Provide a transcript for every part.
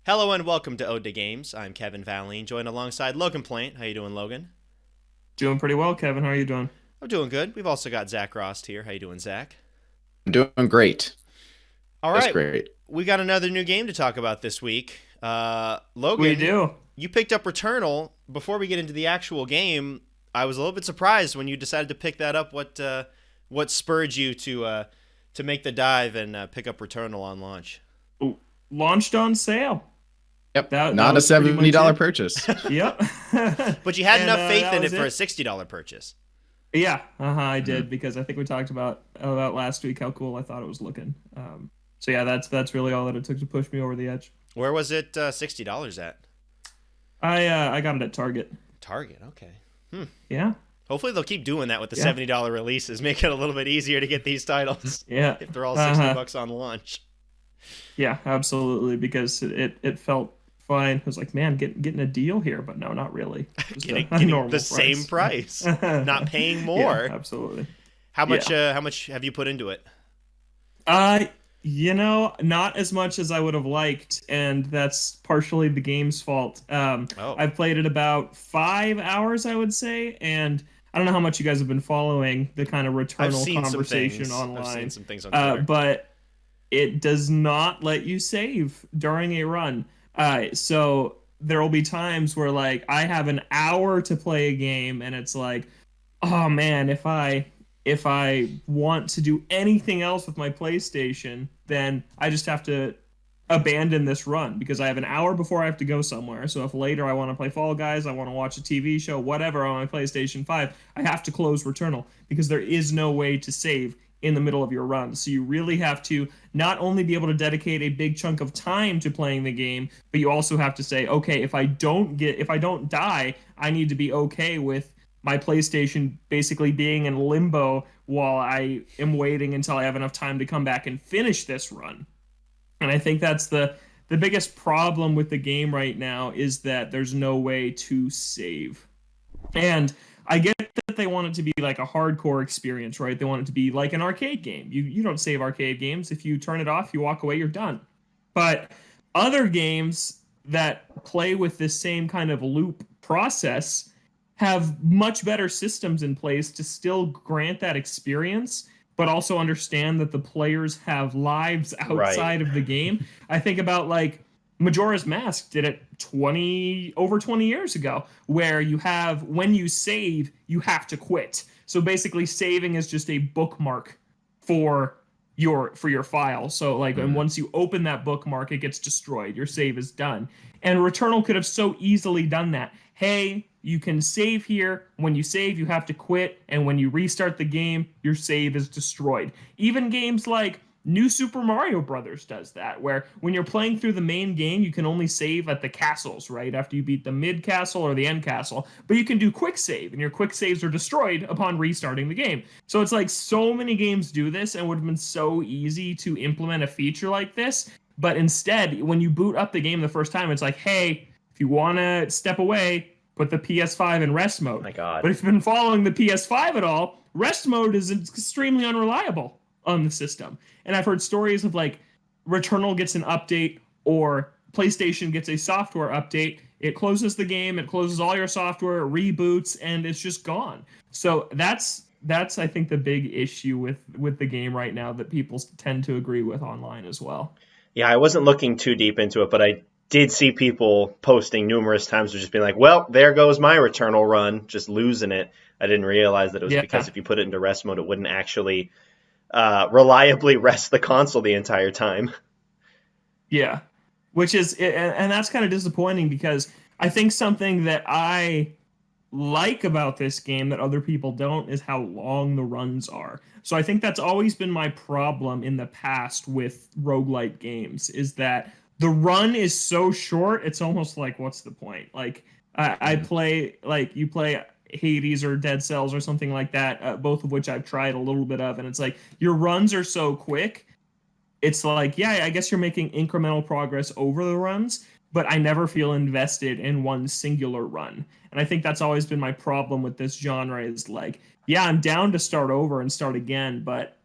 Hello and welcome to Ode to Games. I'm Kevin Valine, joined alongside Logan Plaint. How you doing, Logan? Doing pretty well, Kevin. How are you doing? I'm doing good. We've also got Zach Rost here. How you doing, Zach? I'm doing great. All Just right, great. we got another new game to talk about this week. We Logan, do. you picked up Returnal. Before we get into the actual game, I was a little bit surprised when you decided to pick that up. What spurred you to make the dive and pick up Returnal on launch? Ooh, launched on sale. Yep. That Not a was pretty much $70 it. purchase. Yep. But you had And enough faith that in it was for a it. $60 purchase. Yeah, I Mhm. did because I think we talked about last week how cool I thought it was looking. So yeah, that's really all that it took to push me over the edge. Where was it $60 at? I got it at Target. Target. Okay. Yeah, Hopefully they'll keep doing that with the yeah, $70 releases, make it a little bit easier to get these titles yeah. if they're all 60 Uh-huh. bucks on launch. Yeah, absolutely. Because it felt fine. I was like, man, getting a deal here, but no, not really. Just getting a getting the normal same price. price, not paying Yeah, more. absolutely. How much Yeah. have you put into it? Uh, not as much as I would have liked, and that's partially the game's fault. Oh, I've played it about 5 hours, I would say, and I don't know how much you guys have been following the kind of I've returnal seen some conversation things. I've seen online, some things on Twitter. but it does not let you save during a run. So there will be times where like I have an hour to play a game, and it's like, oh man, if I want to do anything else with my PlayStation, then I just have to abandon this run because I have an hour before I have to go somewhere. So if later I want to play Fall Guys, I want to watch a TV show, whatever on my PlayStation 5, I have to close Returnal because there is no way to save in the middle of your run. So you really have to not only be able to dedicate a big chunk of time to playing the game, but you also have to say, okay, if I don't die, I need to be okay with my PlayStation basically being in limbo while I am waiting until I have enough time to come back and finish this run. And I think that's the biggest problem with the game right now is that there's no way to save. And I get that they want it to be like a hardcore experience, right? They want it to be like an arcade game. You don't save arcade games. If you turn it off, you walk away, you're done. But other games that play with this same kind of loop process have much better systems in place to still grant that experience, but also understand that the players have lives Right. outside of the game. I think about like Majora's Mask did it 20 years ago, where you have when you save, you have to quit. So basically, saving is just a bookmark for your file. So like, and Mhm. once you open that bookmark, it gets destroyed. Your save is done. And Returnal could have so easily done that. Hey, you can save here. When you save, you have to quit, and when you restart the game, your save is destroyed. Even games like New Super Mario Brothers does that, where when you're playing through the main game, you can only save at the castles, right? After you beat the mid castle or the end castle. But you can do quick save, and your quick saves are destroyed upon restarting the game. So it's like so many games do this, and it would have been so easy to implement a feature like this. But instead, when you boot up the game the first time, it's like, hey, if you want to step away, put the PS5 in rest mode. My God. But if you've been following the PS5 at all, rest mode is extremely unreliable on the system. And I've heard stories of like Returnal gets an update or PlayStation gets a software update. It closes the game, it closes all your software, it reboots, and it's just gone. So that's I think the big issue with the game right now that people tend to agree with online as well. Yeah, I wasn't looking too deep into it, but I did see people posting numerous times of just being like, well, there goes my Returnal run, just losing it. I didn't realize that it was because Yeah, if you put it into rest mode, it wouldn't actually reliably rest the console the entire time. yeah. Which is and that's kind of disappointing because I think something that I like about this game that other people don't is how long the runs are. So I think that's always been my problem in the past with roguelite games is that the run is so short, it's almost like what's the point? Like I Mhm. play like you play Hades or Dead Cells or something like that, both of which I've tried a little bit of, and it's like your runs are so quick it's like, yeah, I guess you're making incremental progress over the runs, but I never feel invested in one singular run. And I think that's always been my problem with this genre is like, yeah, I'm down to start over and start again, but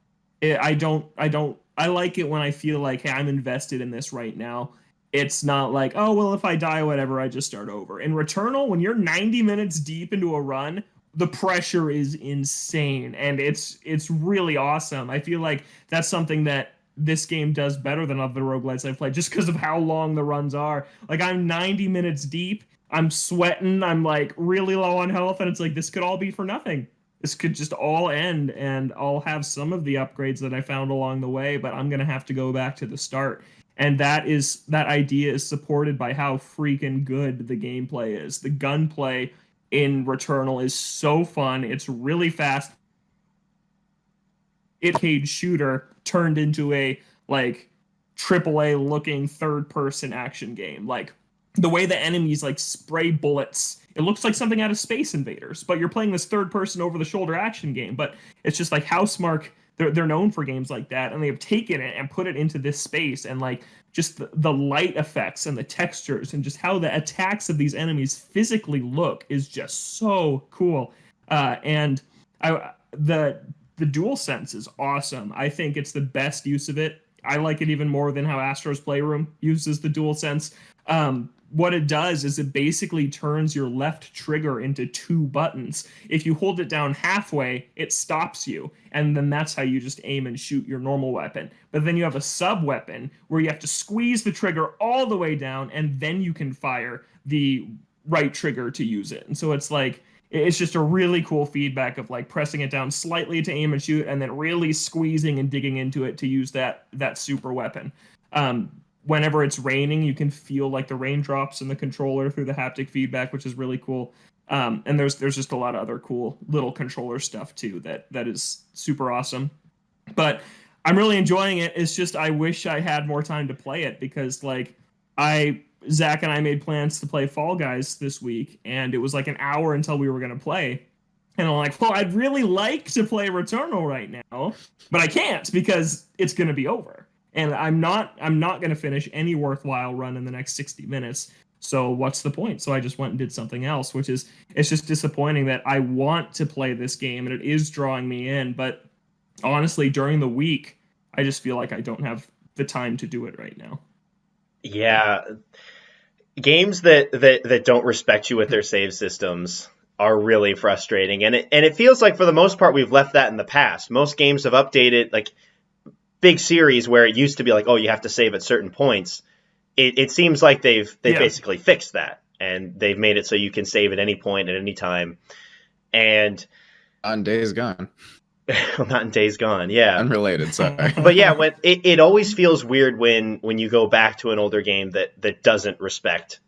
I like it when I feel like, hey, I'm invested in this right now. it's not like, oh, well, if I die, whatever, I just start over. In Returnal, when you're 90 minutes deep into a run, the pressure is insane, and it's really awesome. I feel like that's something that this game does better than other roguelites I've played, just because of how long the runs are. Like, I'm 90 minutes deep, I'm sweating, I'm like really low on health, and it's like, this could all be for nothing. This could just all end, and I'll have some of the upgrades that I found along the way, but I'm gonna have to go back to the start. And that idea is supported by how freaking good the gameplay is. The gunplay in Returnal is so fun. It's really fast. Arcade shooter turned into a like AAA looking third person action game. Like the way the enemies like spray bullets, it looks like something out of Space Invaders, but you're playing this third person over the shoulder action game. But it's just like Housemarque, they're known for games like that, and they have taken it and put it into this space, and like just the light effects and the textures and just how the attacks of these enemies physically look is just so cool. And the DualSense is awesome. I think it's the best use of it. I like it even more than how Astro's Playroom uses the DualSense. What it does is it basically turns your left trigger into two buttons. If you hold it down halfway, it stops you, and then that's how you just aim and shoot your normal weapon. But then you have a sub-weapon where you have to squeeze the trigger all the way down, and then you can fire the right trigger to use it. And so it's like, it's just a really cool feedback of like pressing it down slightly to aim and shoot, and then really squeezing and digging into it to use that super weapon. Whenever it's raining, you can feel like the raindrops in the controller through the haptic feedback, which is really cool. And there's just a lot of other cool little controller stuff too that is super awesome. But I'm really enjoying it. It's just I wish I had more time to play it, because like Zach and I made plans to play Fall Guys this week, and it was like an hour until we were going to play. And I'm like, well, I'd really like to play Returnal right now, but I can't because it's going to be over. And I'm not going to finish any worthwhile run in the next 60 minutes. So what's the point? So I just went and did something else, it's just disappointing that I want to play this game and it is drawing me in. But honestly, during the week, I just feel like I don't have the time to do it right now. Yeah. Games that don't respect you with their save systems are really frustrating. And it feels like for the most part, we've left that in the past. Most games have updated, like big series where it used to be like, oh, you have to save at certain points. It seems like they've basically fixed that, and they've made it so you can save at any point at any time. And on Days Gone. Not in Days Gone, yeah. Unrelated, sorry. But yeah, when it always feels weird when you go back to an older game that doesn't respect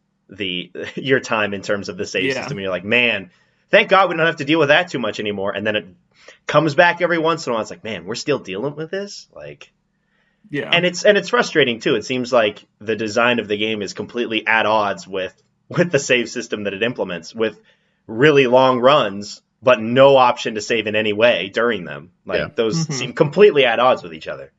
your time in terms of the save system. And you're like, man, thank God we don't have to deal with that too much anymore. And then it comes back every once in a while. It's like, man, we're still dealing with this? Like, yeah. And it's frustrating too. It seems like the design of the game is completely at odds with the save system that it implements, with really long runs, but no option to save in any way during them. Like those seem completely at odds with each other.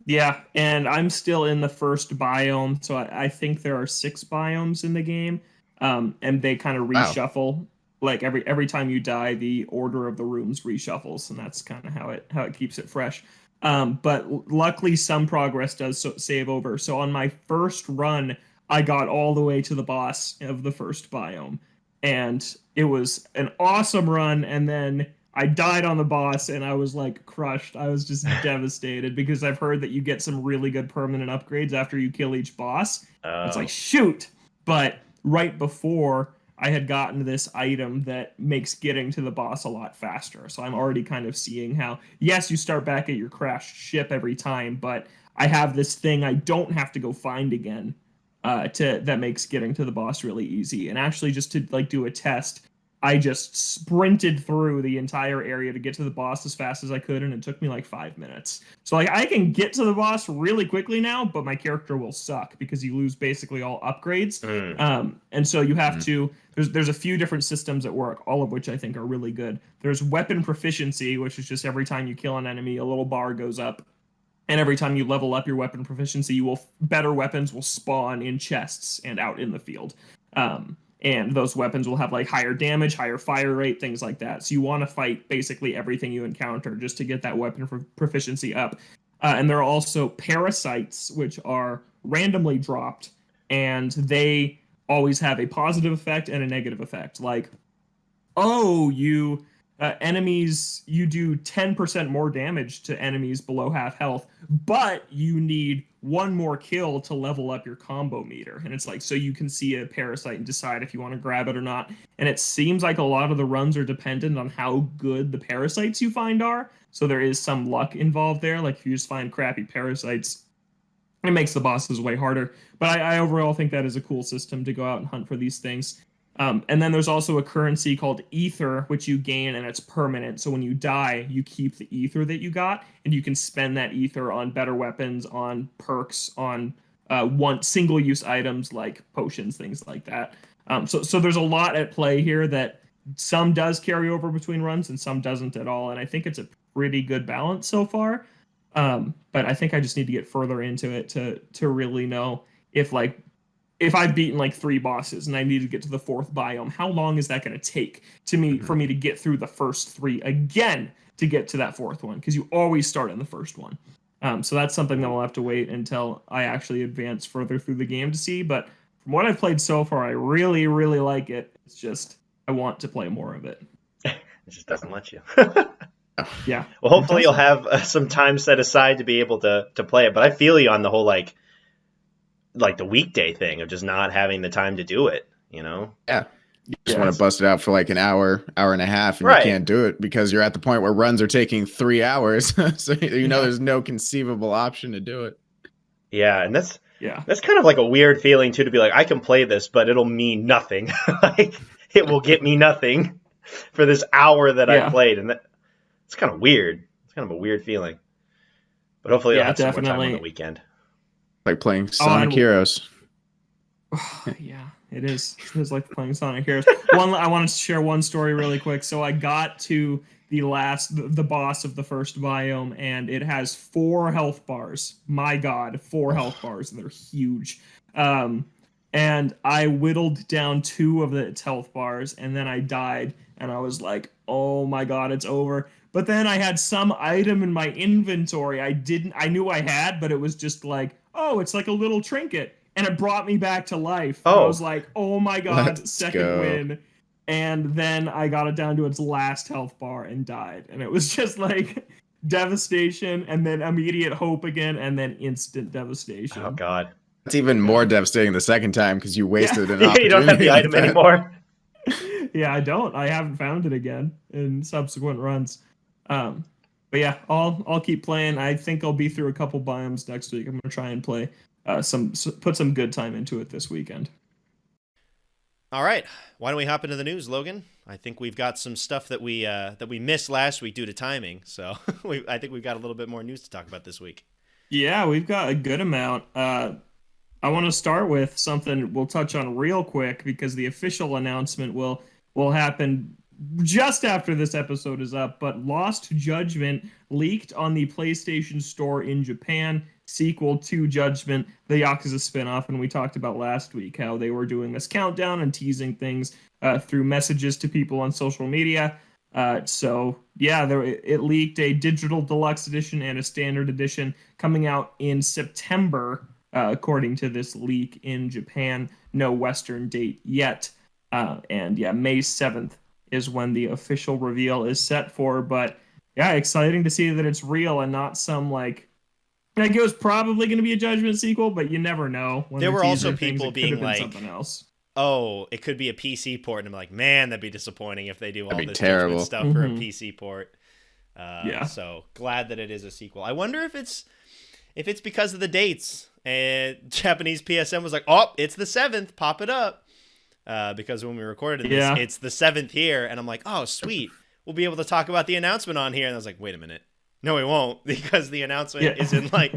Yeah, and I'm still in the first biome, so I think there are 6 biomes in the game, and they kind of reshuffle. Wow. Like every time you die, the order of the rooms reshuffles, and that's kind of how it keeps it fresh. But luckily, some progress does save over. So on my first run, I got all the way to the boss of the first biome, and it was an awesome run. And then I died on the boss, and I was like crushed. I was just devastated because I've heard that you get some really good permanent upgrades after you kill each boss. It's like, shoot! But right before, I had gotten this item that makes getting to the boss a lot faster. So I'm already kind of seeing how, yes, you start back at your crashed ship every time, but I have this thing I don't have to go find again that makes getting to the boss really easy. And actually, just to like do a test, I just sprinted through the entire area to get to the boss as fast as I could, and it took me like 5 minutes. So like I can get to the boss really quickly now, but my character will suck because you lose basically all upgrades. And so you have to, there's a few different systems at work, all of which I think are really good. There's weapon proficiency, which is just every time you kill an enemy, a little bar goes up. And every time you level up your weapon proficiency, better weapons will spawn in chests and out in the field. And those weapons will have like higher damage, higher fire rate, things like that. So you want to fight basically everything you encounter just to get that weapon proficiency up. And there are also parasites, which are randomly dropped, and they always have a positive effect and a negative effect. Like, oh, you enemies, you do 10% more damage to enemies below half health, but you need one more kill to level up your combo meter. And it's like, so you can see a parasite and decide if you want to grab it or not. And it seems like a lot of the runs are dependent on how good the parasites you find are. So there is some luck involved there. Like if you just find crappy parasites, it makes the bosses way harder. But I overall think that is a cool system to go out and hunt for these things. And then there's also a currency called ether, which you gain, and it's permanent. So when you die, you keep the ether that you got, and you can spend that ether on better weapons, on perks, on one single-use items like potions, things like that. So there's a lot at play here that some does carry over between runs and some doesn't at all. And I think it's a pretty good balance so far. But I think I just need to get further into it to really know if I've beaten like 3 bosses and I need to get to the 4th biome, how long is that going to take for me to get through the first 3 again to get to that 4th one? Because you always start in the first one. So that's something that we'll have to wait until I actually advance further through the game to see. But from what I've played so far, I really, really like it. It's just I want to play more of it. It just doesn't let you. Yeah. Well, hopefully you'll have some time set aside to be able to play it. But I feel you on the whole like the weekday thing of just not having the time to do it, you know? Yeah. You just want to bust it out for like an hour and a half, and Right. you can't do it because you're at the point where runs are taking 3 hours. So there's no conceivable option to do it. Yeah, and that's Yeah. kind of like a weird feeling too, to be like, I can play this, but it'll mean nothing. Like it will get me nothing for this hour that I played, and it's kind of weird. It's kind of a weird feeling. But hopefully I'll have some more time on the weekend. Like playing Sonic Heroes. Yeah, it is. It is like playing Sonic Heroes. I wanted to share one story really quick. So I got to the boss of the first biome, and it has 4 health bars. My God, 4 health bars, and they're huge. And I whittled down 2 of its health bars, and then I died, and I was like, oh my God, it's over. But then I had some item in my inventory I knew I had, but it was just like, oh, it's like a little trinket. And it brought me back to life. Oh. I was like, oh my God, Let's second go. win. And then I got it down to its last health bar and died. And it was just like devastation, and then immediate hope again, and then instant devastation. Oh God. It's even more devastating the second time because you wasted an opportunity. You don't have the like item that. anymore. Yeah, I don't. I haven't found it again in subsequent runs. But yeah, I'll keep playing. I think I'll be through a couple biomes next week. I'm gonna try and play put some good time into it this weekend. All right, why don't we hop into the news, Logan? I think we've got some stuff that we missed last week due to timing. So I think we've got a little bit more news to talk about this week. Yeah, we've got a good amount. I want to start with something we'll touch on real quick because the official announcement will happen just after this episode is up. But Lost Judgment leaked on the PlayStation Store in Japan, sequel to Judgment, the Yakuza spinoff, and we talked about last week how they were doing this countdown and teasing things through messages to people on social media. So yeah, it leaked a digital deluxe edition and a standard edition coming out in September, according to this leak in Japan. No Western date yet. And yeah, May 7th is when the official reveal is set for. But yeah, exciting to see that it's real and not some like it was probably going to be a Judgment sequel, but you never know. When There were also things, people being like, something else. oh, it could be a PC port. And I'm like, man, that'd be disappointing if they do all That'd be this terrible. Judgment stuff for a PC port. Yeah. So glad that it is a sequel. I wonder if it's because of the dates. And Japanese PSN was like, oh, it's the 7th. Pop it up. Because when we recorded this, it's the 7th here. And I'm like, oh, sweet. We'll be able to talk about the announcement on here. And I was like, wait a minute. No, we won't, because the announcement is in like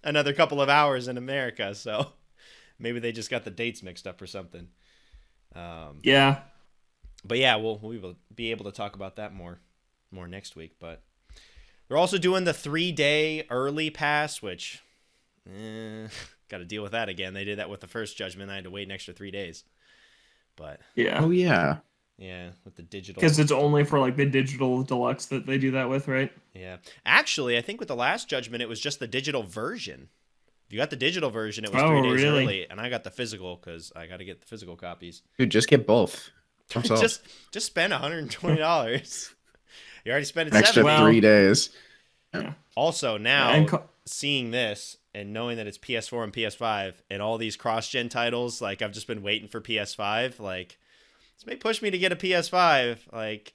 another couple of hours in America. So maybe they just got the dates mixed up or something. Yeah. But yeah, we will be able to talk about that more next week. But they're also doing the 3-day early pass, which got to deal with that again. They did that with the first Judgment. I had to wait an extra 3 days. But yeah. Oh yeah. Yeah, with the digital. Because it's only for like the digital deluxe that they do that with, right? Yeah. Actually, I think with the last Judgment, it was just the digital version If you got the digital version, it was Oh, 3 days really? early, and I got the physical because I got to get the physical copies. Dude, just get both. Problem solved. just spend $120. You already spent it An extra 70. 3 days. Yeah. Also, now And seeing this and knowing that it's PS4 and PS5 and all these cross-gen titles, like I've just been waiting for PS5. Like this may push me to get a PS5. Like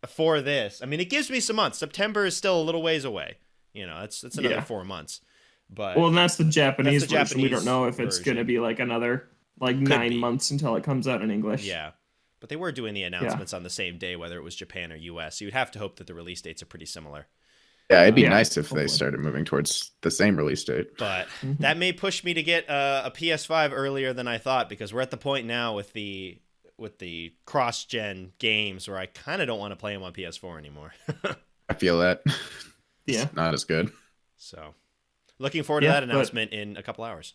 for this, I mean, it gives me some months. September is still a little ways away. You know, it's another 4 months. But well, and that's the Japanese version. We Japanese don't know if it's going to be like another 9 months until it comes out in English. Yeah. But they were doing the announcements on the same day, whether it was Japan or US. So you'd have to hope that the release dates are pretty similar. Yeah, it'd be nice if they started moving towards the same release date. But that may push me to get a PS5 earlier than I thought, because we're at the point now with the cross-gen games where I kind of don't want to play them on PS4 anymore. I feel that. Yeah. It's not as good. So looking forward to that announcement in a couple hours.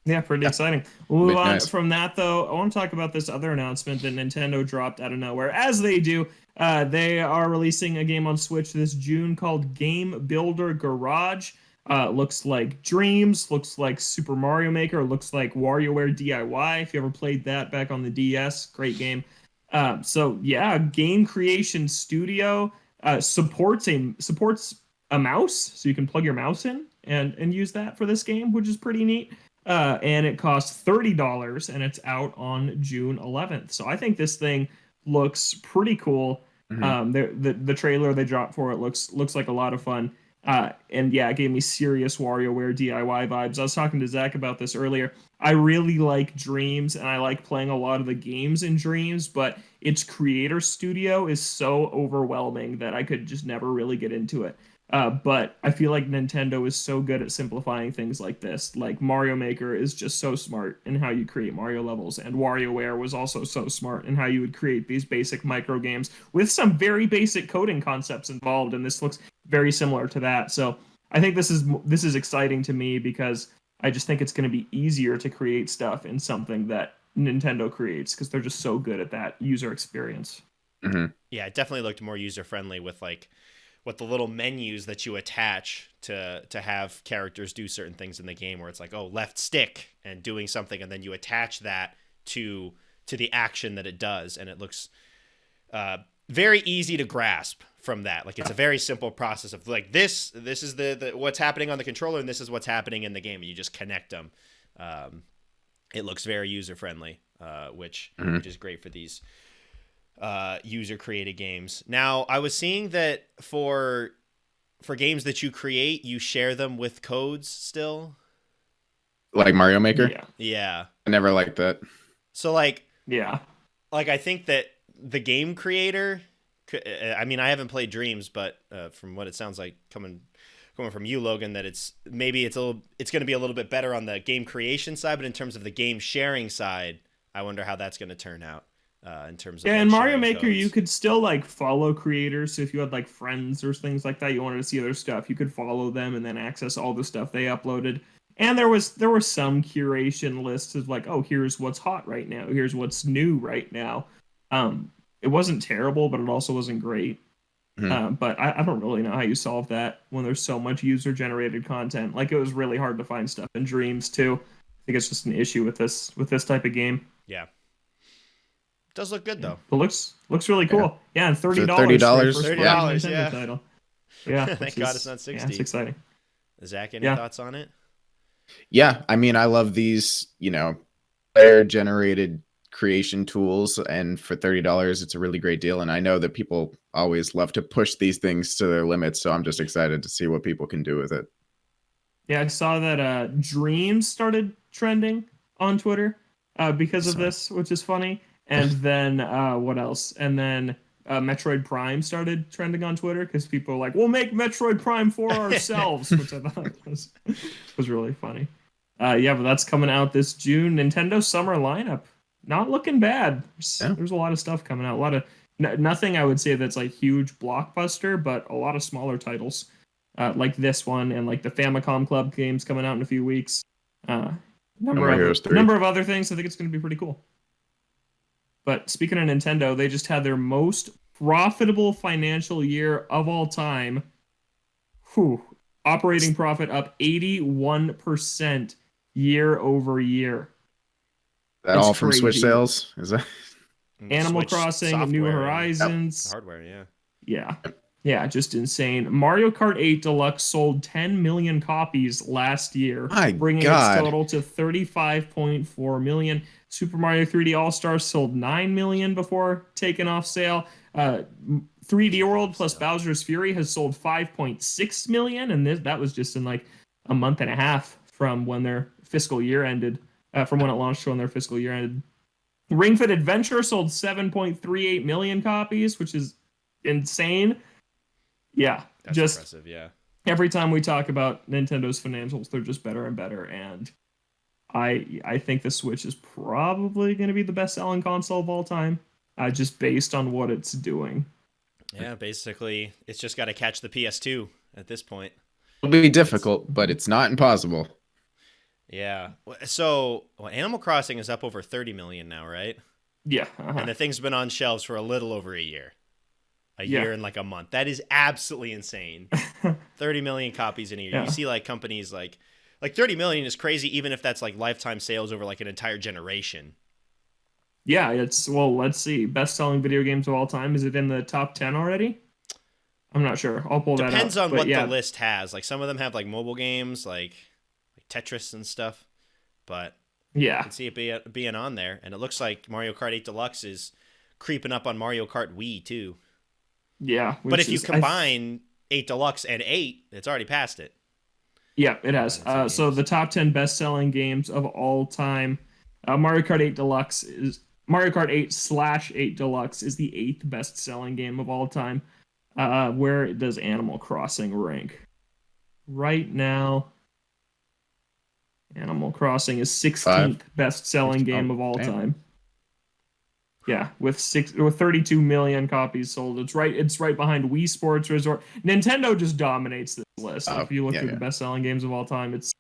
Yeah, pretty exciting. We'll move on Nice. from that, though. I want to talk about this other announcement that Nintendo dropped out of nowhere. As they do, they are releasing a game on Switch this June called Game Builder Garage. Looks like Dreams, looks like Super Mario Maker, looks like WarioWare DIY. If you ever played that back on the DS, great game. So yeah, game creation studio supports a mouse, so you can plug your mouse in and use that for this game, which is pretty neat. And it costs $30, and it's out on June 11th. So I think this thing looks pretty cool. The trailer they dropped for it looks like a lot of fun. And yeah, it gave me serious WarioWare DIY vibes. I was talking to Zach about this earlier. I really like Dreams, and I like playing a lot of the games in Dreams, but its creator studio is so overwhelming that I could just never really get into it. But I feel like Nintendo is so good at simplifying things like this. Like Mario Maker is just so smart in how you create Mario levels, and WarioWare was also so smart in how you would create these basic micro games with some very basic coding concepts involved, and this looks very similar to that. So I think this is exciting to me because I just think it's going to be easier to create stuff in something that Nintendo creates because they're just so good at that user experience. Yeah, it definitely looked more user-friendly with the little menus that you attach to have characters do certain things in the game, where it's like, oh, left stick and doing something, and then you attach that to the action that it does, and it looks very easy to grasp from that. Like, it's a very simple process of like this is the what's happening on the controller, and this is what's happening in the game, and you just connect them. It looks very user-friendly, which is great for these user-created games. Now, I was seeing that for games that you create, you share them with codes still. Like Mario Maker? Yeah. I never liked that. So, like I think that the game creator, I mean, I haven't played Dreams, but from what it sounds like coming from you, Logan, that it's going to be a little bit better on the game creation side, but in terms of the game sharing side, I wonder how that's going to turn out. In terms of in Mario Maker, codes. you could still like follow creators. So if you had like friends or things like that, you wanted to see other stuff, you could follow them and then access all the stuff they uploaded. And there were some curation lists of like, oh, here's what's hot right now, here's what's new right now. It wasn't terrible, but it also wasn't great. But I don't really know how you solve that when there's so much user generated content. Like, it was really hard to find stuff in Dreams too. I think it's just an issue with this type of game. Yeah. Does look good though. It looks really cool. Yeah, and $30. $30, $30, yeah. Title. Yeah. Thank God it's not 60. Yeah, it's exciting. Zach, any thoughts on it? Yeah, I mean, I love these, player generated creation tools, and for $30, it's a really great deal. And I know that people always love to push these things to their limits, so I'm just excited to see what people can do with it. Yeah, I saw that Dreams started trending on Twitter because of this, which is funny. And then what else? And then Metroid Prime started trending on Twitter because people were like, "We'll make Metroid Prime for ourselves," which I thought was really funny. Yeah, but that's coming out this June. Nintendo Summer lineup, not looking bad. There's a lot of stuff coming out. A lot of nothing I would say that's like huge blockbuster, but a lot of smaller titles like this one and like the Famicom Club games coming out in a few weeks. Number of other things. I think it's going to be pretty cool. But speaking of Nintendo, they just had their most profitable financial year of all time. Operating profit up 81% year over year. That It's all from Switch crazy. sales? Is that? Animal Switch Crossing, New software and Horizons. hardware, yeah. Yeah. Yeah, just insane. Mario Kart 8 Deluxe sold 10 million copies last year, My bringing its God. total to 35.4 million. Super Mario 3D All-Stars sold 9 million before taking off sale. 3D World plus Bowser's Fury has sold 5.6 million, and that was just in like a month and a half from when their fiscal year ended, from when it launched to when their fiscal year ended. Ring Fit Adventure sold 7.38 million copies, which is insane. Yeah, That's just impressive, yeah. every time we talk about Nintendo's financials, they're just better and better. And I think the Switch is probably going to be the best-selling console of all time, just based on what it's doing. Yeah, basically, it's just got to catch the PS2 at this point. It'll be difficult, but it's not impossible. Yeah. So, Animal Crossing is up over 30 million now, right? Yeah. And the thing's been on shelves for a little over a year. A year and like a month. That is absolutely insane. 30 million copies in a year. Yeah. You see like companies like 30 million is crazy, even if that's like lifetime sales over like an entire generation. Yeah, let's see. Best-selling video games of all time. Is it in the top 10 already? I'm not sure. I'll pull that up. Depends on what yeah. the list has. Like some of them have like mobile games, like Tetris and stuff. But yeah, I can see it being on there. And it looks like Mario Kart 8 Deluxe is creeping up on Mario Kart Wii too. Yeah. But if you combine 8 Deluxe and 8, it's already past it. Yeah, it has. So the top 10 best-selling games of all time, Mario Kart 8 Deluxe is Mario Kart 8/8 Deluxe is the 8th best-selling game of all time. Where does Animal Crossing rank? Right now, Animal Crossing is 16th best-selling game of all time. Yeah, with 32 million copies sold. It's right behind Wii Sports Resort. Nintendo just dominates this list. If you look at the best-selling games of all time, it's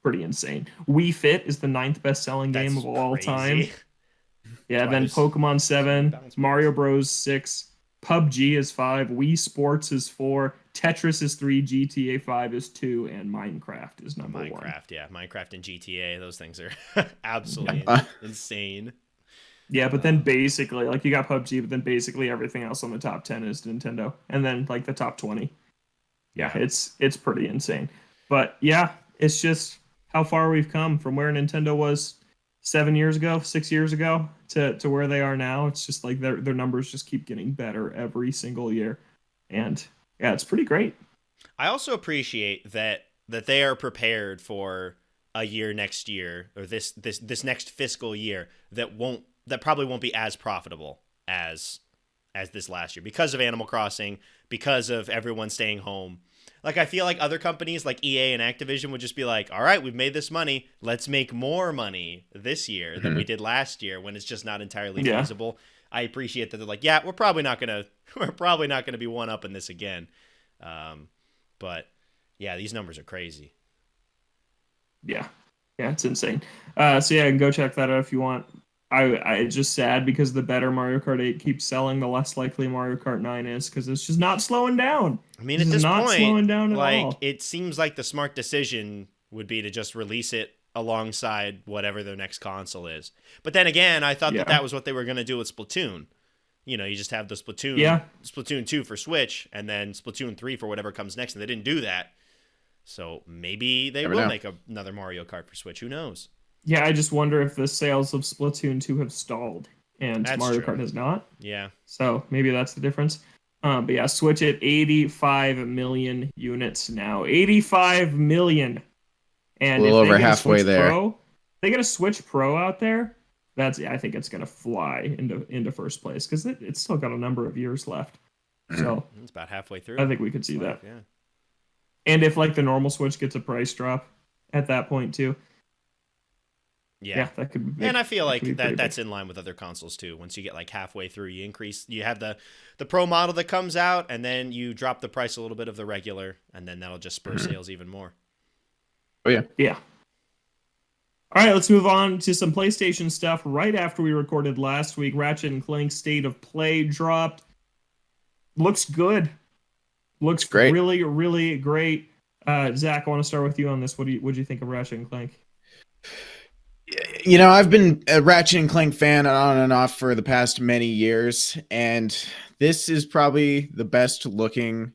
pretty insane. Wii Fit is the 9th best-selling game of all time. Yeah, then Pokemon 7, Mario Bros 6, PUBG is 5, Wii Sports is 4, Tetris is 3, GTA 5 is 2, and Minecraft is number 1. Minecraft and GTA, those things are absolutely insane. Yeah, but then basically, like, you got PUBG, but then basically everything else on the top 10 is Nintendo. And then, like, the top 20. Yeah, it's pretty insane. But, yeah, it's just how far we've come from where Nintendo was 6 years ago, to where they are now. It's just like their numbers just keep getting better every single year. And, yeah, it's pretty great. I also appreciate that they are prepared for a year next year, or this next fiscal year, that probably won't be as profitable as this last year because of Animal Crossing, because of everyone staying home. Like, I feel like other companies like EA and Activision would just be like, all right, we've made this money. Let's make more money this year than we did last year, when it's just not entirely feasible. I appreciate that they're like, yeah, we're probably not going to be one up in this again. But yeah, these numbers are crazy. Yeah. Yeah, it's insane. So yeah, go check that out if you want. It's just sad because the better Mario Kart 8 keeps selling, the less likely Mario Kart 9 is, because it's just not slowing down. I mean, at this point, slowing down at all. It seems like the smart decision would be to just release it alongside whatever their next console is. But then again, I thought that was what they were going to do with Splatoon. You know, you just have the Splatoon 2 for Switch, and then Splatoon 3 for whatever comes next, and they didn't do that. So maybe they will make another Mario Kart for Switch. Who knows? Yeah, I just wonder if the sales of Splatoon 2 have stalled and Mario Kart has not. Yeah. So maybe that's the difference. But yeah, Switch at 85 million units now. 85 million. And a little over halfway there. They get a Switch Pro out there. I think it's gonna fly into first place, because it's still got a number of years left. So it's about halfway through. I think we could see that. Yeah. And if like the normal Switch gets a price drop at that point too. Yeah, that could be. And I feel like that's in line with other consoles too. Once you get like halfway through, you have the Pro model that comes out, and then you drop the price a little bit of the regular, and then that'll just spur sales even more. Oh yeah. Yeah. All right, let's move on to some PlayStation stuff. Right after we recorded last week, Ratchet & Clank State of Play dropped. Looks good. Looks great. Really, really great. Zach, I want to start with you on this. What do you think of Ratchet and Clank? You know, I've been a Ratchet and Clank fan on and off for the past many years, and this is probably the best looking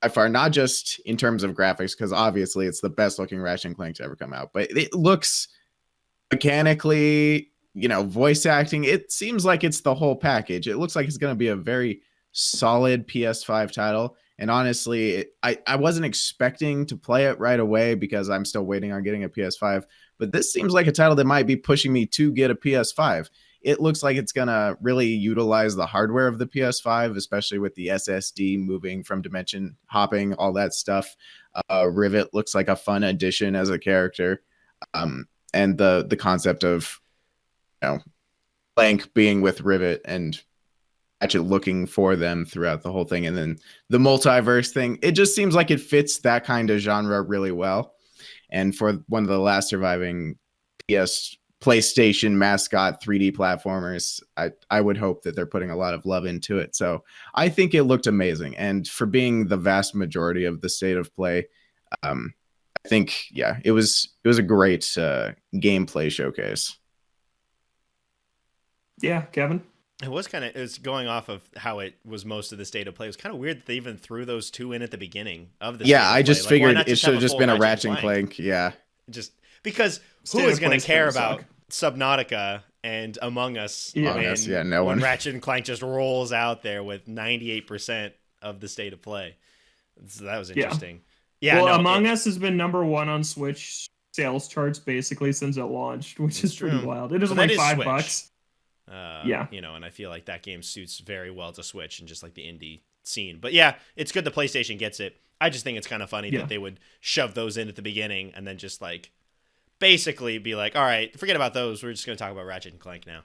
by far, not just in terms of graphics, because obviously it's the best looking Ratchet and Clank to ever come out, but it looks mechanically, you know, voice acting, it seems like it's the whole package. It looks like it's going to be a very solid PS5 title. And honestly, I wasn't expecting to play it right away because I'm still waiting on getting a PS5. But this seems like a title that might be pushing me to get a PS5. It looks like it's going to really utilize the hardware of the PS5, especially with the SSD moving from dimension hopping, all that stuff. Rivet looks like a fun addition as a character. And the concept of, you know, Clank being with Rivet and actually looking for them throughout the whole thing, and then the multiverse thing, it just seems like it fits that kind of genre really well. And for one of the last surviving PlayStation mascot 3D platformers, I would hope that they're putting a lot of love into it. So I think it looked amazing, and for being the vast majority of the state of play, I think, yeah, it was a great gameplay showcase. Yeah, Kevin. It was going off of how it was most of the state of play. It was kind of weird that they even threw those two in at the beginning of the. Yeah, I just play. figured it should have just been a Ratchet and Clank. Yeah, just because who is going to care about Subnautica and Among Us? Yeah, no one. When Ratchet and Clank just rolls out there with 98% of the state of play. So that was interesting. Yeah, well, Among Us has been #1 on Switch sales charts basically since it launched, which is pretty wild. It is like $5. Yeah, you know, and I feel like that game suits very well to Switch and just like the indie scene. But yeah, it's good the PlayStation gets it. I just think it's kind of funny that they would shove those in at the beginning and then just like basically be like, all right, forget about those. We're just going to talk about Ratchet and Clank now.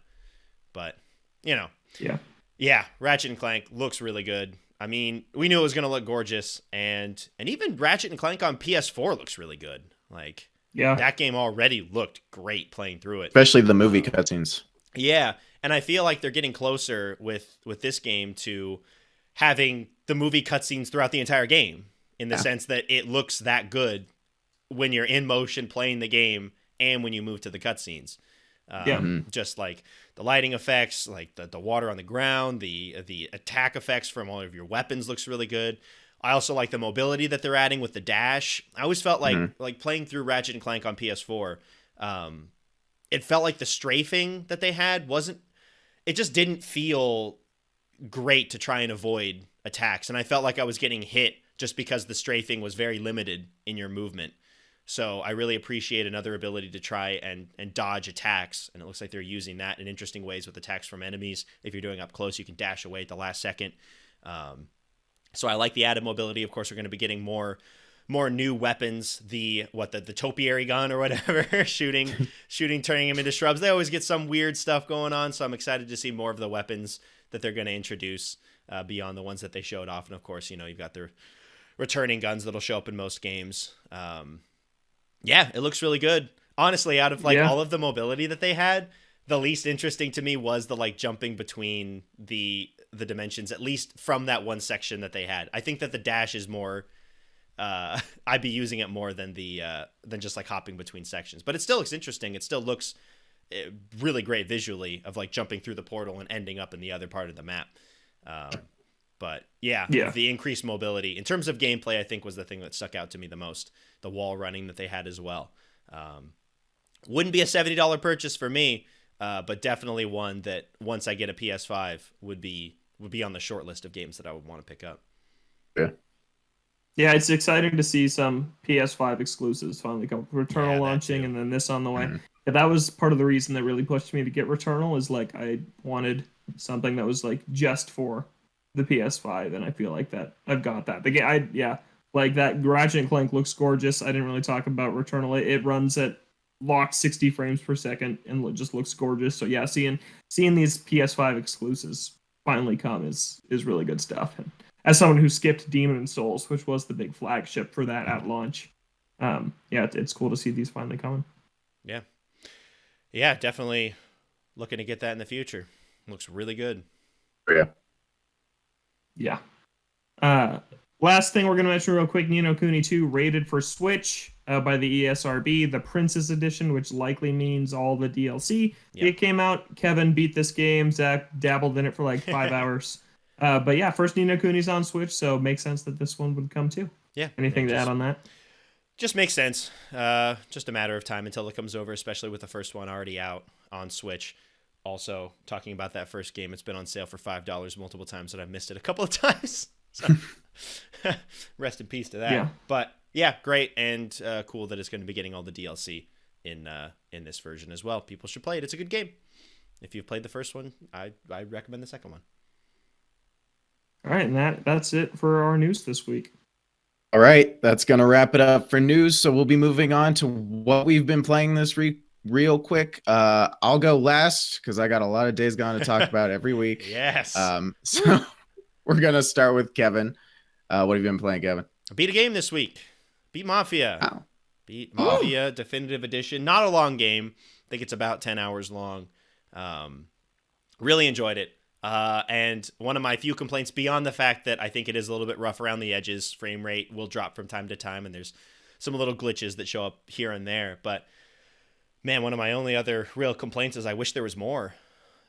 But, you know. Yeah, Ratchet and Clank looks really good. I mean, we knew it was going to look gorgeous, and even Ratchet and Clank on PS4 looks really good. Like, that game already looked great playing through it. Especially the movie cutscenes. Yeah, and I feel like they're getting closer with this game to having the movie cutscenes throughout the entire game, in the sense that it looks that good when you're in motion playing the game and when you move to the cutscenes. Just like the lighting effects, like the water on the ground, the attack effects from all of your weapons looks really good. I also like the mobility that they're adding with the dash. I always felt like playing through Ratchet and Clank on PS4, it felt like the strafing that they had it just didn't feel great to try and avoid attacks. And I felt like I was getting hit just because the strafing was very limited in your movement. So I really appreciate another ability to try and dodge attacks. And it looks like they're using that in interesting ways with attacks from enemies. If you're doing up close, you can dash away at the last second. So I like the added mobility. Of course, we're going to be getting more new weapons. The topiary gun or whatever, shooting, turning them into shrubs. They always get some weird stuff going on. So I'm excited to see more of the weapons that they're going to introduce beyond the ones that they showed off. And of course, you know, you've got their returning guns that'll show up in most games. Yeah, it looks really good. Honestly, out of all of the mobility that they had, the least interesting to me was the like jumping between the dimensions, at least from that one section that they had. I think that the dash is more I'd be using it more than than just like hopping between sections. But it still looks interesting. It still looks really great visually of like jumping through the portal and ending up in the other part of the map. But yeah, the increased mobility in terms of gameplay, I think was the thing that stuck out to me the most. The wall running that they had as well. Wouldn't be a $70 purchase for me, but definitely one that once I get a PS5 would be on the short list of games that I would want to pick up. Yeah, it's exciting to see some PS5 exclusives finally come. Returnal launching and then this on the way. Yeah, that was part of the reason that really pushed me to get Returnal, is like I wanted something that was like just for the PS5, and I feel like that I've got that. The game, like that Ratchet and Clank looks gorgeous. I didn't really talk about Returnal. It runs at locked 60 frames per second and it just looks gorgeous. So yeah, seeing these PS5 exclusives finally come is really good stuff. And as someone who skipped Demon Souls, which was the big flagship for that at launch, it's cool to see these finally coming. Yeah, definitely looking to get that in the future. Looks really good. Yeah. Last thing we're going to mention real quick, Ni no Kuni 2 rated for Switch by the ESRB, the Princess Edition, which likely means all the DLC. Yep. It came out. Kevin beat this game. Zach dabbled in it for like 5 hours. But yeah, first Ni no Kuni's on Switch, so it makes sense that this one would come too. Yeah. Anything to add on that? Just makes sense. Just a matter of time until it comes over, especially with the first one already out on Switch. Also, talking about that first game, it's been on sale for $5 multiple times, and I've missed it a couple of times. So, rest in peace to that. Yeah. But yeah, great and cool that it's going to be getting all the DLC in this version as well. People should play it. It's a good game. If you've played the first one, I recommend the second one. All right, and that's it for our news this week. All right, that's going to wrap it up for news. So we'll be moving on to what we've been playing this real quick. I'll go last because I got a lot of Days Gone to talk about every week. Yes. So we're going to start with Kevin. What have you been playing, Kevin? I beat a game this week. Beat Mafia. Oh. Beat Mafia Definitive Edition. Not a long game. I think it's about 10 hours long. Really enjoyed it. And one of my few complaints, beyond the fact that I think it is a little bit rough around the edges, frame rate will drop from time to time, and there's some little glitches that show up here and there. But man, one of my only other real complaints is I wish there was more,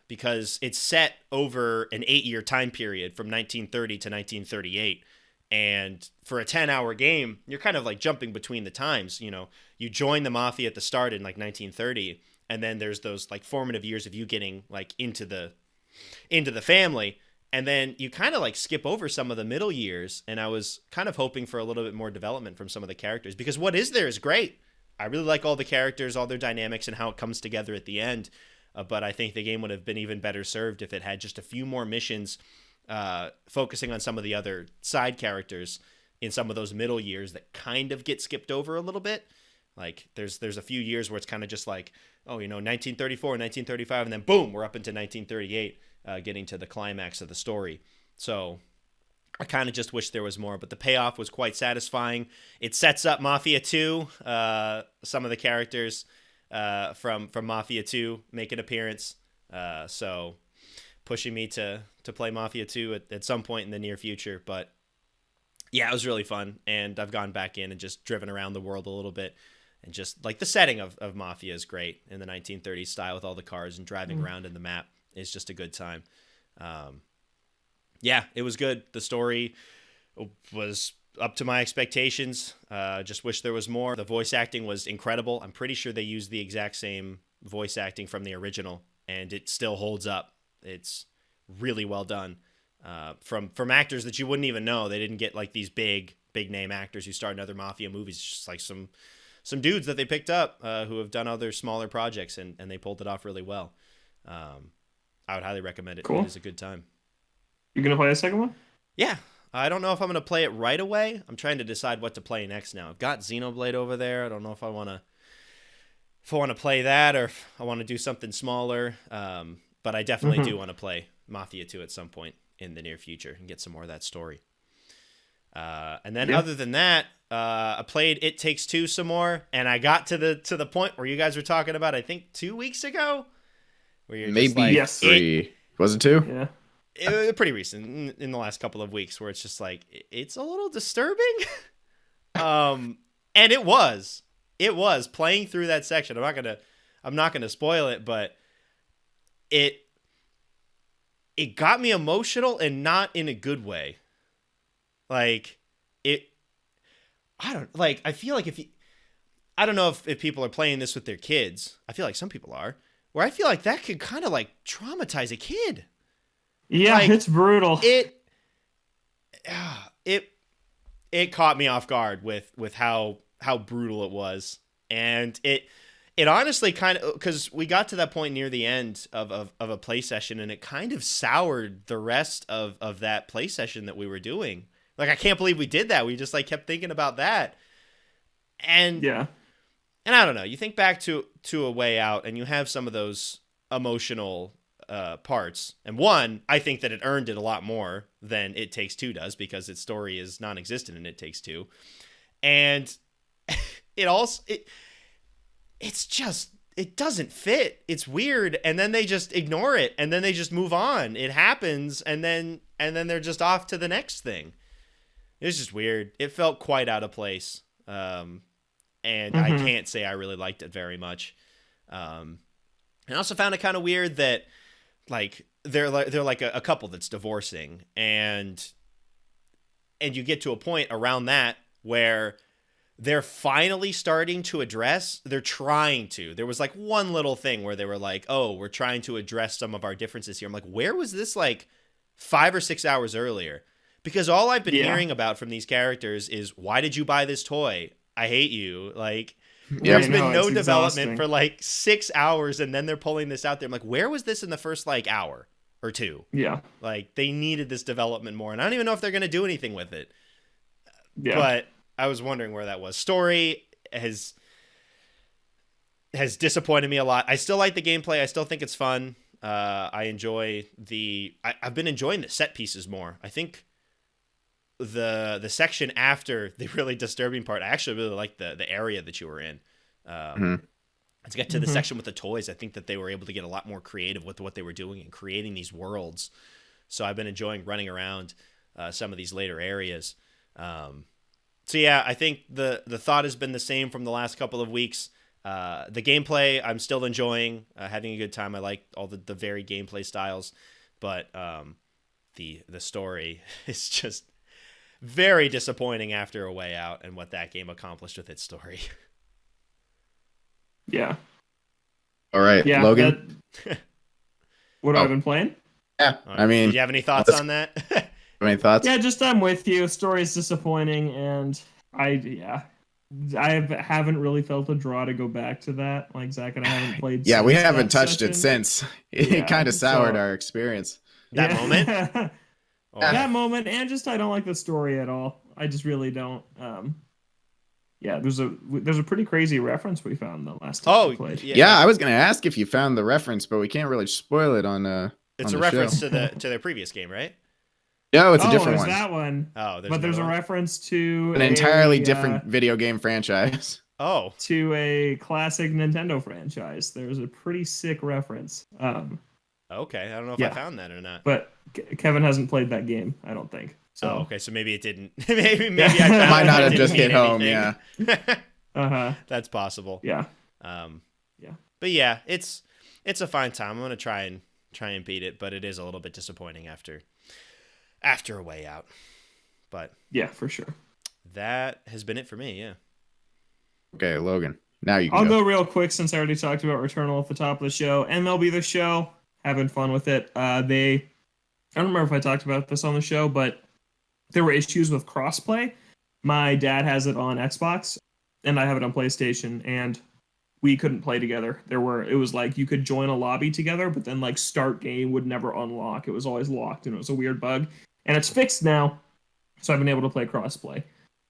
because it's set over an 8-year time period from 1930 to 1938. And for a 10-hour game, you're kind of like jumping between the times. You know, you join the Mafia at the start in like 1930, and then there's those like formative years of you getting like into the family, and then you kind of like skip over some of the middle years. And I was kind of hoping for a little bit more development from some of the characters, because what is there is great. I really like all the characters, all their dynamics, and how it comes together at the end. But I think the game would have been even better served if it had just a few more missions focusing on some of the other side characters in some of those middle years that kind of get skipped over a little bit. Like there's a few years where it's kind of just like, 1934, 1935, and then boom, we're up into 1938, getting to the climax of the story. So I kind of just wish there was more, but the payoff was quite satisfying. It sets up Mafia 2. Some of the characters from Mafia 2 make an appearance. So pushing me to play Mafia 2 at some point in the near future. But yeah, it was really fun. And I've gone back in and just driven around the world a little bit. And just like the setting of Mafia is great in the 1930s style with all the cars and driving around in the map is just a good time. Yeah, it was good. The story was up to my expectations. Just wish there was more. The voice acting was incredible. I'm pretty sure they used the exact same voice acting from the original, and it still holds up. It's really well done. From actors that you wouldn't even know. They didn't get like these big name actors who starred in other Mafia movies. It's just like some dudes that they picked up who have done other smaller projects, and they pulled it off really well. I would highly recommend it. Cool. It is a good time. You gonna play the second one? Yeah. I don't know if I'm going to play it right away. I'm trying to decide what to play next now. I've got Xenoblade over there. I don't know if I want to play that or if I want to do something smaller. But I definitely do want to play Mafia 2 at some point in the near future and get some more of that story. And then other than that, I played It Takes Two some more, and I got to the point where you guys were talking about, I think 2 weeks ago, where you're maybe just like, yes. 3. Was it 2? Yeah. It was pretty recent in the last couple of weeks, where it's just like it's a little disturbing. And it was playing through that section. I'm not gonna spoil it, but it got me emotional, and not in a good way. Like I feel like I don't know if people are playing this with their kids. I feel like some people are, where I feel like that could kind of like traumatize a kid. Yeah, Like, it's brutal. It caught me off guard with how brutal it was. And it honestly kind of, because we got to that point near the end of a play session, and it kind of soured the rest of that play session that we were doing. Like, I can't believe we did that. We just like kept thinking about that. And yeah. And I don't know, you think back to A Way Out, and you have some of those emotional parts. And one, I think that it earned it a lot more than It Takes Two does, because its story is non-existent in It Takes Two. And it's just, it doesn't fit. It's weird. And then they just ignore it, and then they just move on. It happens, and then they're just off to the next thing. It was just weird. It felt quite out of place. And I Mhm. can't say I really liked it very much. And I also found it kind of weird that like they're like a couple that's divorcing, and you get to a point around that where they're finally starting to address, they're trying to. There was like one little thing where they were like, "Oh, we're trying to address some of our differences here." I'm like, "Where was this like 5 or 6 hours earlier?" Because all I've been Yeah. hearing about from these characters is, "Why did you buy this toy? I hate you." Like Yeah, there's been no it's development exhausting. for like 6 hours, and then they're pulling this out there. I'm like, "Where was this in the first like hour or two?" Yeah. Like they needed this development more, and I don't even know if they're going to do anything with it. Yeah. But I was wondering where that was. Story has disappointed me a lot. I still like the gameplay. I still think it's fun. I enjoy I've been enjoying the set pieces more. I think the section after the really disturbing part, I actually really like the area that you were in. Mhm. Let's get to the Mhm. section with the toys. I think that they were able to get a lot more creative with what they were doing and creating these worlds. So I've been enjoying running around some of these later areas. So yeah, I think the thought has been the same from the last couple of weeks. The gameplay, I'm still enjoying, having a good time. I like all the varied gameplay styles, but the story is just very disappointing after A Way Out and what that game accomplished with its story. Yeah. All right, Yeah. Logan. What Oh. I've been playing? Yeah, I mean, did you have any thoughts let's- on that? any thoughts? Yeah, just I'm with you. Story's disappointing, and I haven't really felt a draw to go back to that. Like Zach and I haven't played. Yeah, we since haven't that touched it session. since. It Yeah, kind of soured so- our experience. That moment? Or- That moment, and just I don't like the story at all. I just really don't. Yeah, there's a pretty crazy reference we found the last time we played. Yeah, I was gonna ask if you found the reference, but we can't really spoil it on it's on a the reference show. to their previous game, right? No, it's a different there's one. that one. Oh, But there's a another one? reference to An entirely a, different video game franchise. Oh, to a classic Nintendo franchise. There's a pretty sick reference. okay. I don't know if Yeah. I found that or not. But Kevin hasn't played that game, I don't think. So Oh, okay. So maybe it didn't. maybe I found Might it, not it have didn't just hit mean home. anything. Yeah. That's possible. yeah. Yeah. But yeah, it's a fine time. I'm gonna try and beat it, but it is a little bit disappointing after A Way Out. But Yeah, for sure. that has been it for me. Yeah. Okay, Logan. Now you can I'll go. go real quick since I already talked about Returnal at the top of the show. MLB The Show, having fun with it. I don't remember if I talked about this on the show, but there were issues with crossplay. My dad has it on Xbox, and I have it on PlayStation, and we couldn't play together. It was like you could join a lobby together, but then like start game would never unlock. It was always locked, and it was a weird bug. And it's fixed now, so I've been able to play crossplay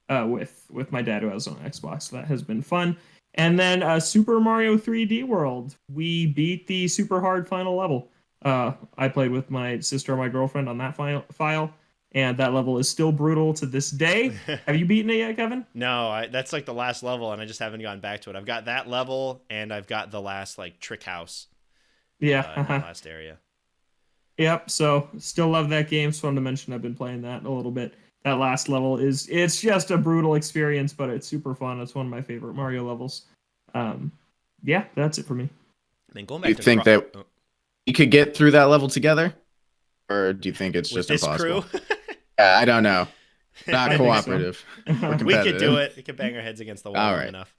with my dad who has it on Xbox. So that has been fun. And then Super Mario 3D World. We beat the super hard final level. I played with my sister and my girlfriend on that file, and that level is still brutal to this day. Have you beaten it yet, Kevin? No, that's like the last level, and I just haven't gone back to it. I've got that level, and I've got the last like trick house. Yeah. In that last area. Yep. So still love that game. Just wanted to mention I've been playing that a little bit. That last level it's just a brutal experience, but it's super fun. It's one of my favorite Mario levels. Yeah, that's it for me. I mean, going Do back you to think that you could get through that level together, or do you think it's with just this impossible? crew, Yeah, I don't know. Not I think so. cooperative. We're we could competitive. do it. We could bang our heads against the wall All long right. enough.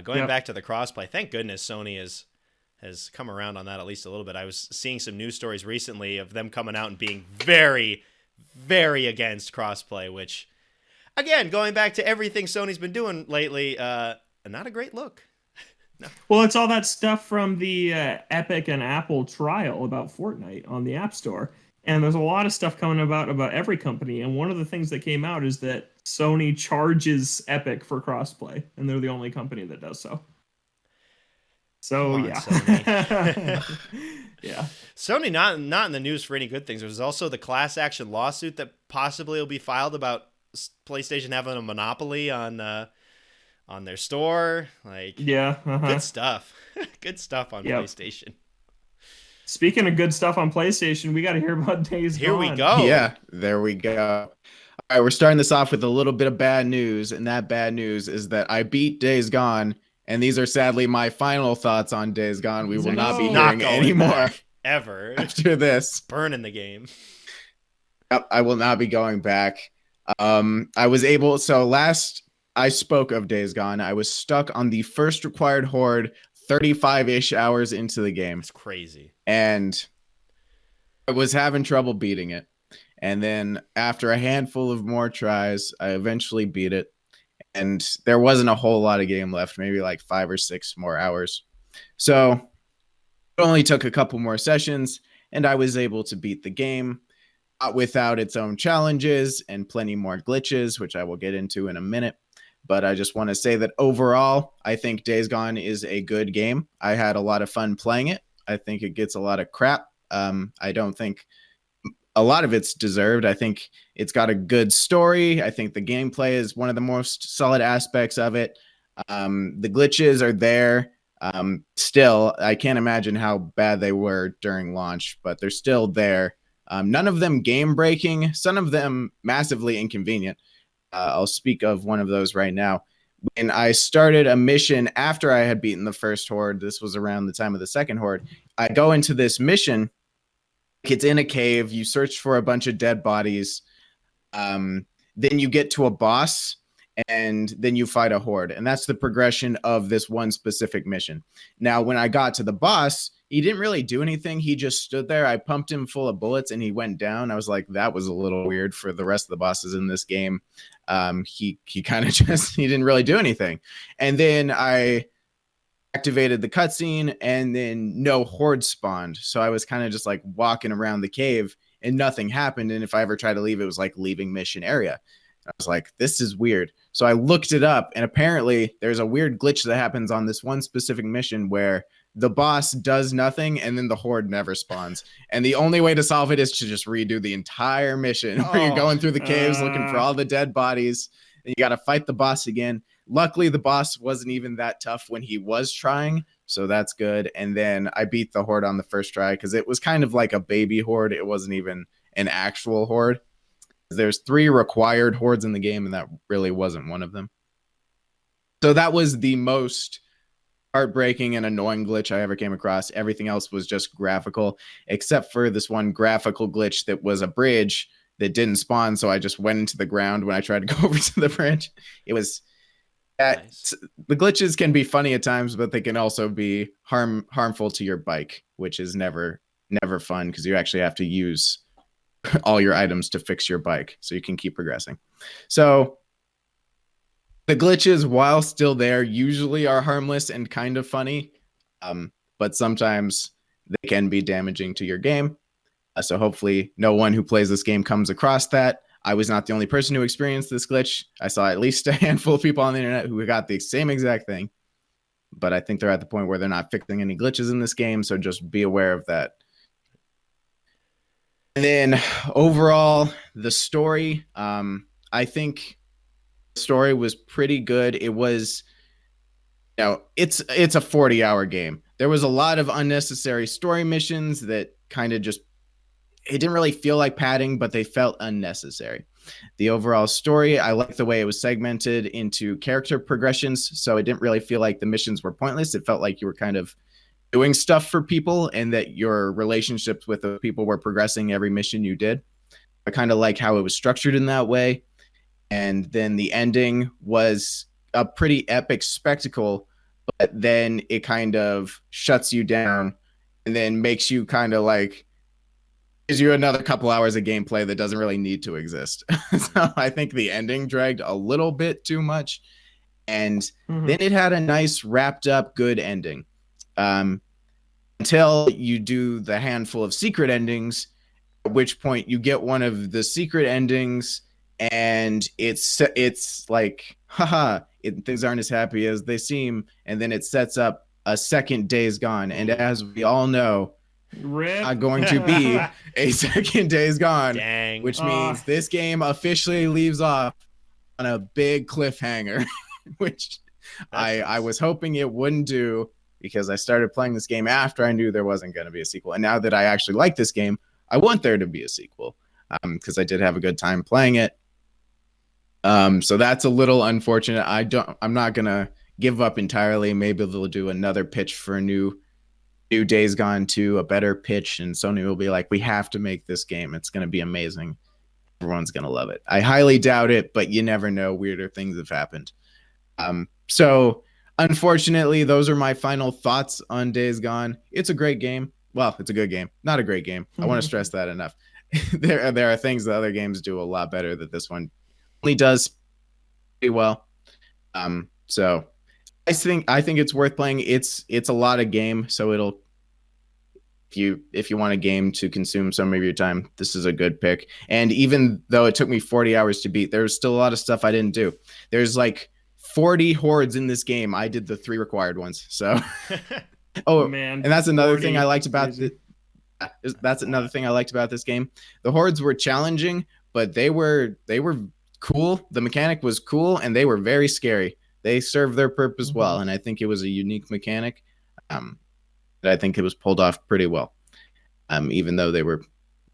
Going Yep. back to the crossplay, thank goodness Sony has come around on that at least a little bit. I was seeing some news stories recently of them coming out and being very, very against crossplay, which, again, going back to everything Sony's been doing lately, not a great look. Well, it's all that stuff from the Epic and Apple trial about Fortnite on the App Store. And there's a lot of stuff coming about every company. And one of the things that came out is that Sony charges Epic for crossplay, and they're the only company that does so. So, Come on, yeah. Sony. Yeah. Sony not in the news for any good things. There's also the class action lawsuit that possibly will be filed about PlayStation having a monopoly on their store. Like, Yeah. good stuff. Good stuff on Yep. PlayStation. Speaking of good stuff on PlayStation, we got to hear about Days Here we Gone. go. Yeah, there we go. All right, we're starting this off with a little bit of bad news, and that bad news is that I beat Days Gone, and these are sadly my final thoughts on Days Gone. We will not be Not hearing going any more back ever. after this. Burning the game. Yep, I will not be going back. I was able, so last I spoke of Days Gone, I was stuck on the first required horde 35-ish hours into the game. It's crazy. And I was having trouble beating it. And then after a handful of more tries, I eventually beat it. And there wasn't a whole lot of game left, maybe like 5 or 6 more hours. So it only took a couple more sessions, and I was able to beat the game without its own challenges and plenty more glitches, which I will get into in a minute. But I just want to say that overall, I think Days Gone is a good game. I had a lot of fun playing it. I think it gets a lot of crap. I don't think a lot of it's deserved. I think it's got a good story. I think the gameplay is one of the most solid aspects of it. The glitches are there. Still, I can't imagine how bad they were during launch, but they're still there. None of them game breaking, some of them massively inconvenient. I'll speak of one of those right now. When I started a mission after I had beaten the first horde, this was around the time of the second horde, I go into this mission. It's in a cave. You search for a bunch of dead bodies. Then you get to a boss, and then you fight a horde. And that's the progression of this one specific mission. Now, when I got to the boss, he didn't really do anything. He just stood there. I pumped him full of bullets, and he went down. I was like, that was a little weird for the rest of the bosses in this game. He kind of just, he didn't really do anything. And then I activated the cutscene, and then no horde spawned. So I was kind of just like walking around the cave, and nothing happened. And if I ever tried to leave, it was like leaving mission area. I was like, this is weird. So I looked it up, and apparently there's a weird glitch that happens on this one specific mission where the boss does nothing and then the horde never spawns. And the only way to solve it is to just redo the entire mission where you're going through the caves looking for all the dead bodies, and you got to fight the boss again. Luckily, the boss wasn't even that tough when he was trying, so that's good. And then I beat the horde on the first try because it was kind of like a baby horde. It wasn't even an actual horde. There's 3 required hordes in the game, and that really wasn't one of them. So that was the most heartbreaking and annoying glitch I ever came across. Everything else was just graphical, except for this one graphical glitch that was a bridge that didn't spawn, so I just went into the ground when I tried to go over to the bridge. It was... Nice. The glitches can be funny at times, but they can also be harmful to your bike, which is never fun because you actually have to use all your items to fix your bike so you can keep progressing. So the glitches, while still there, usually are harmless and kind of funny, but sometimes they can be damaging to your game. So hopefully no one who plays this game comes across that. I was not the only person who experienced this glitch. I saw at least a handful of people on the internet who got the same exact thing, but I think they're at the point where they're not fixing any glitches in this game, so just be aware of that. And then overall, the story, I think the story was pretty good. It was, it's a 40-hour game. There was a lot of unnecessary story missions that kind of just, it didn't really feel like padding, but they felt unnecessary. The overall story, I like the way it was segmented into character progressions, so it didn't really feel like the missions were pointless. It felt like you were kind of doing stuff for people and that your relationships with the people were progressing every mission you did. I kind of like how it was structured in that way. And then the ending was a pretty epic spectacle, but then it kind of shuts you down and then makes you kind of like, gives you another couple hours of gameplay that doesn't really need to exist. So I think the ending dragged a little bit too much. And then it had a nice wrapped up good ending. Until you do the handful of secret endings, at which point you get one of the secret endings and it's like, haha, things aren't as happy as they seem. And then it sets up a second Days Gone. And as we all know, not going to be a second Days Gone. Dang. Which means this game officially leaves off on a big cliffhanger, which I was hoping it wouldn't do, because I started playing this game after I knew there wasn't going to be a sequel. And now that I actually like this game, I want there to be a sequel, because I did have a good time playing it. So that's a little unfortunate. I'm not gonna give up entirely. Maybe they'll do another pitch for a new Days Gone 2, a better pitch, and Sony will be like, we have to make this game. It's gonna be amazing. Everyone's gonna love it. I highly doubt it, but you never know. Weirder things have happened. So unfortunately, those are my final thoughts on Days Gone. It's a great game. Well, it's a good game, not a great game. I want to stress that enough. There are things that other games do a lot better that this one only does pretty well. So I think it's worth playing. It's a lot of game, so it'll if you want a game to consume some of your time, this is a good pick. And even though it took me 40 hours to beat, there's still a lot of stuff I didn't do. There's like 40 hordes in this game. I did the 3 required ones. So oh man, and that's another thing I liked about that's another thing I liked about this game. The hordes were challenging, but they were cool. The mechanic was cool, and they were very scary. They served their purpose well, and I think it was a unique mechanic that I think it was pulled off pretty well. Even though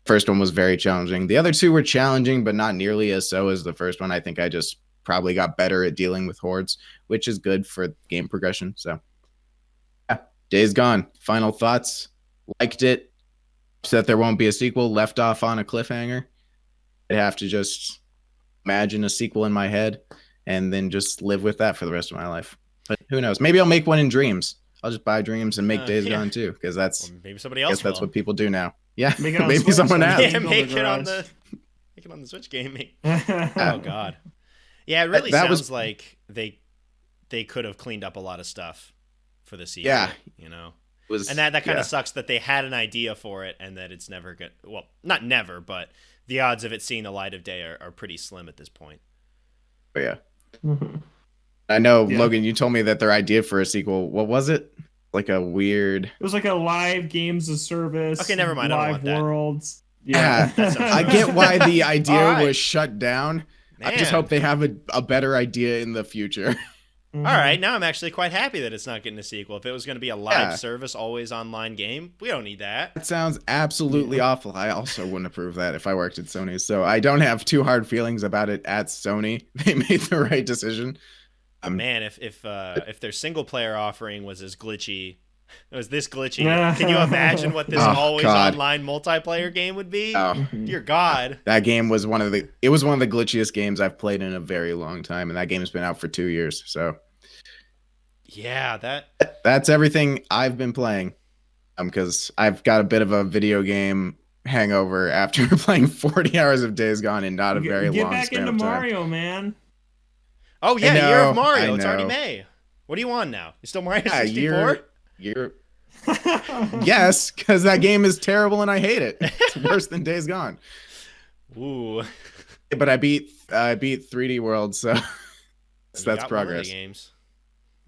first one was very challenging. The other 2 were challenging, but not nearly as so as the first one. I think I just probably got better at dealing with hordes, which is good for game progression. So yeah, Days Gone. Final thoughts. Liked it. Upset there won't be a sequel. Left off on a cliffhanger. I'd have to just imagine a sequel in my head and then just live with that for the rest of my life. But who knows? Maybe I'll make one in Dreams. I'll just buy Dreams and make Days Gone too, because that's maybe somebody else. That's what people do now. Yeah, maybe Switch, someone else. Yeah, make it on the Switch gaming. Oh god. Yeah, it really sounds like they could have cleaned up a lot of stuff for the sequel. Yeah, you know. And that kind of sucks that they had an idea for it and that it's never good. Well, not never, but the odds of it seeing the light of day are pretty slim at this point. But yeah. Mm-hmm. I know, Logan, you told me that their idea for a sequel, what was it? Like a weird... It was like a live games of service. Okay, never mind. Live worlds. Yeah. I get why the idea was shut down. Man. I just hope they have a better idea in the future. Mm-hmm. All right, now I'm actually quite happy that it's not getting a sequel. If it was going to be a live service, always online game, we don't need that. That sounds absolutely awful. I also wouldn't approve that if I worked at Sony. So I don't have too hard feelings about it at Sony. They made the right decision. Man, if their single player offering was as glitchy, can you imagine what this always online multiplayer game would be? Oh. Dear God. That game was one of the glitchiest games I've played in a very long time, and that game's been out for 2 years. So yeah, that's everything I've been playing. Because I've got a bit of a video game hangover after playing 40 hours of Days Gone in not a very long span of time. Get back into Mario, man. Oh yeah, Year of Mario. It's already May. What are you on now? You still Mario 64? Yes, because that game is terrible and I hate it. It's worse than Days Gone. Ooh. But I beat 3D World, so that's progress. Games.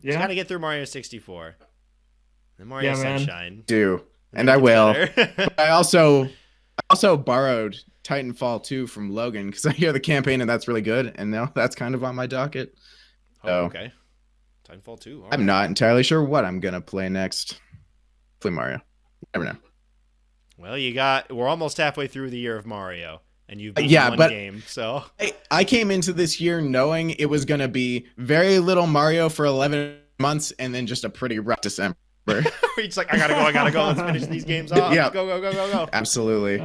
Yeah. Just gotta get through Mario 64. And Mario Sunshine. And I will. But I also borrowed Titanfall 2 from Logan because I hear the campaign and that's really good, and now that's kind of on my docket. Oh, okay. Titanfall 2. I'm not entirely sure what I'm gonna play next. Play Mario. Never know. Well, we're almost halfway through the year of Mario, and you've beaten one game. So I came into this year knowing it was gonna be very little Mario for 11 months, and then just a pretty rough December. He's like, I gotta go. Let's finish these games off. Yeah, go. Absolutely.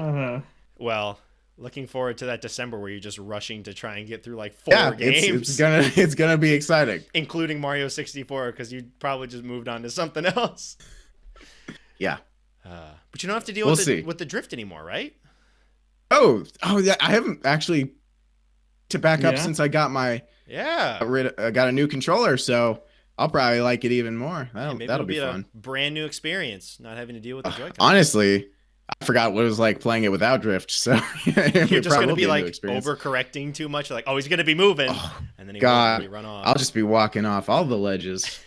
Well, looking forward to that December where you're just rushing to try and get through like 4 games. It's gonna be exciting, including Mario 64, because you probably just moved on to something else. Yeah, but you don't have to deal with the drift anymore, right? Oh yeah. I haven't actually to back up since I got my I got a new controller, so I'll probably like it even more. That'll be fun. A brand new experience, not having to deal with the Joy-Con. Honestly, I forgot what it was like playing it without drift. So you're just gonna be like overcorrecting too much. Like, he's gonna be moving, and then he won't really run off. I'll just be walking off all the ledges.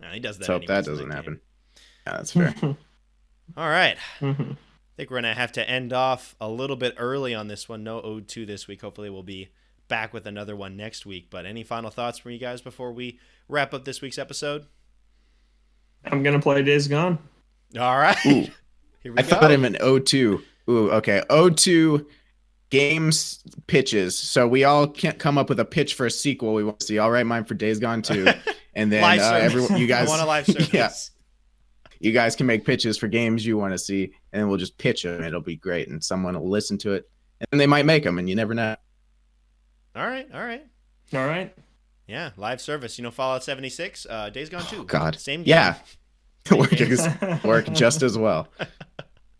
No, he does that. Let's hope that doesn't happen. Yeah, that's fair. All right. I think we're gonna have to end off a little bit early on this one. No Ode 2 this week. Hopefully, we'll be back with another one next week. But any final thoughts from you guys before we wrap up this week's episode? I'm gonna play Days Gone. All right. Ooh. Here we go. Thought him an O2. Ooh, okay. O2 games pitches. So we all can't come up with a pitch for a sequel we want to see. I'll write mine for Days Gone 2. And then Live service. everyone, you guys, I want a live service. Yeah, you guys can make pitches for games you want to see, and then we'll just pitch them. It'll be great, and someone will listen to it, and they might make them, and you never know. All right. Yeah, live service. Fallout 76, Days Gone 2. Oh, God. Same game. Yeah. Work just as well.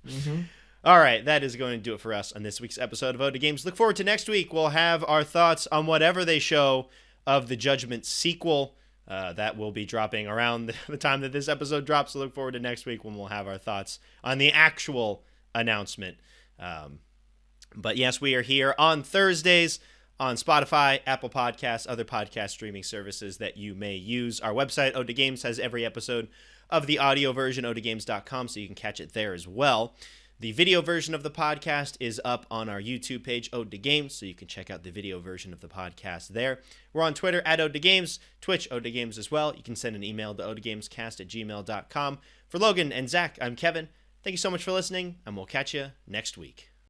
Mm-hmm. All right, that is going to do it for us on this week's episode of Ode Games. Look forward to next week. We'll have our thoughts on whatever they show of the Judgment sequel. That will be dropping around the time that this episode drops. So look forward to next week when we'll have our thoughts on the actual announcement. But yes, we are here on Thursdays on Spotify, Apple Podcasts, other podcast streaming services that you may use. Our website, Ode Games, has every episode of the audio version, odegames.com, so you can catch it there as well. The video version of the podcast is up on our YouTube page, Ode to Games, so you can check out the video version of the podcast there. We're on Twitter at Ode to Games, Twitch, Ode to Games as well. You can send an email to odegamescast@gmail.com. For Logan and Zach, I'm Kevin. Thank you so much for listening, and we'll catch you next week.